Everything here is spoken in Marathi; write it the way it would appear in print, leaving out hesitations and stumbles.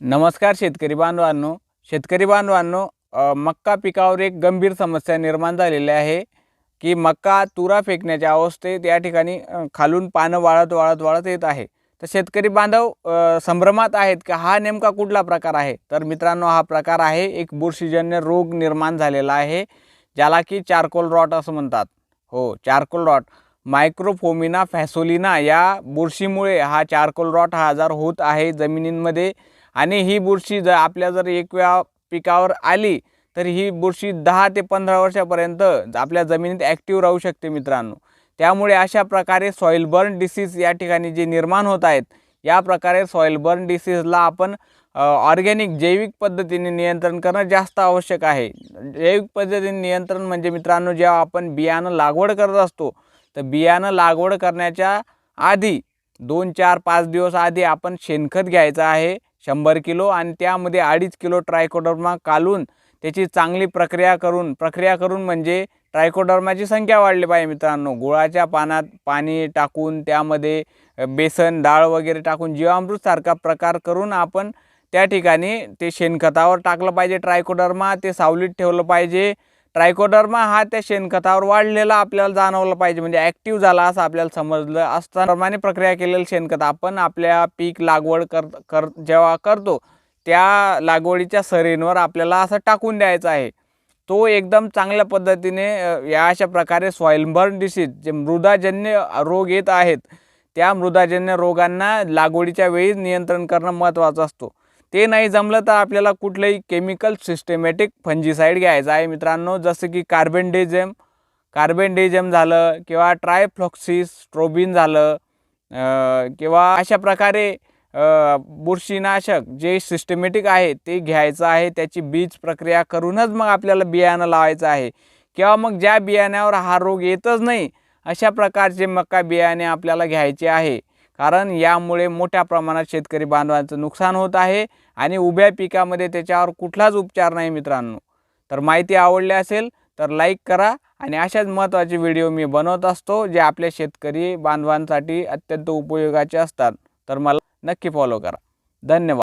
नमस्कार शेतकरी बांधवांनो, मक्का पिकावर एक गंभीर समस्या निर्माण झालेली आहे की मक्का तुरा फेकण्याच्या अवस्थेत या ठिकाणी खालून पानं वाळत येत आहे। तर शेतकरी बांधव संभ्रमात आहेत की हा नेमका कुठला प्रकार आहे। तर मित्रांनो, हा प्रकार आहे एक बुरशीजन्य रोग निर्माण झालेला आहे, ज्याला की चारकोल रॉट असं म्हणतात। हो, चारकोल रॉट, मायक्रोफोमिना फॅसोलिना या बुरशीमुळे हा चारकोल रॉट हा आजार होत आहे जमिनींमध्ये। आणि ही बुरशी जर एक वेळा पिकावर आली तर ही बुरशी 10 ते 15 वर्षापर्यंत आपल्या जमिनीत ॲक्टिव्ह राहू शकते मित्रांनो। त्यामुळे अशा प्रकारे सॉइल बर्न डिसीज या ठिकाणी जे निर्माण होत आहेत, या प्रकारे सॉइल बर्न डिसीजला आपण ऑर्गॅनिक जैविक पद्धतीने नियंत्रण करणं जास्त आवश्यक आहे। जैविक पद्धतीने नियंत्रण म्हणजे मित्रांनो, जेव्हा आपण बियाणं लागवड करत असतो तर बियाणं लागवड करण्याच्या आधी 2, 4, 5 दिवस आधी आपण शेणखत घ्यायचं आहे 100 किलो, आणि त्यामध्ये 2.5 किलो ट्रायकोडर्मा कालून त्याची चांगली प्रक्रिया करून म्हणजे ट्रायकोडर्माची संख्या वाढली पाहिजे मित्रांनो। गुळाच्या पानात पाणी टाकून त्यामध्ये बेसन डाळ वगैरे टाकून जीवामृत सारखा प्रकार करून आपण त्या ठिकाणी ते शेणखतावर टाकलं पाहिजे। ट्रायकोडर्मा ते सावलीत ठेवलं पाहिजे। ट्रायकोडर्मा हा त्या शेणखतावर वाढलेला आपल्याला जाणवलं पाहिजे, म्हणजे ॲक्टिव्ह झाला असं आपल्याला समजलं असता। प्रमाणे प्रक्रिया केलेलं शेणखत आपण आपल्या पीक लागवड जेव्हा करतो त्या लागवडीच्या सरींवर आपल्याला असं टाकून द्यायचं आहे। तो एकदम चांगल्या पद्धतीने या अशा प्रकारे सॉइल बर्न डिसीज जे मृदाजन्य रोग येत आहेत, त्या मृदाजन्य रोगांना लागवडीच्या वेळी नियंत्रण करणं महत्त्वाचं असतो। ते नाही जमलं तर आपल्याला कुठलंही केमिकल सिस्टमॅटिक फंजीसाइड घ्यायचं आहे मित्रांनो, जसं की कार्बेंडेझम झालं किंवा ट्रायफ्लॉक्सिस्ट्रोबिन झालं, किंवा अशा प्रकारे बुरशीनाशक जे सिस्टमॅटिक आहे ते घ्यायचं आहे। त्याची बीज प्रक्रिया करूनच मग आपल्याला बियाणं लावायचं आहे, किंवा मग ज्या बियाण्यावर हा रोग येतच नाही अशा प्रकारचे मका बियाणे आपल्याला घ्यायचे आहे। कारण यामुळे मोठ्या प्रमाणात शेतकरी बांधवांचं नुकसान होत आहे आणि उभ्या पिकामध्ये त्याच्यावर कुठलाच उपचार नाही मित्रांनो। तर माहिती आवडली असेल तर लाईक करा, आणि अशाच महत्त्वाचे व्हिडिओ मी बनवत असतो जे आपल्या शेतकरी बांधवांसाठी अत्यंत उपयोगाचे असतात। तर मला नक्की फॉलो करा। धन्यवाद।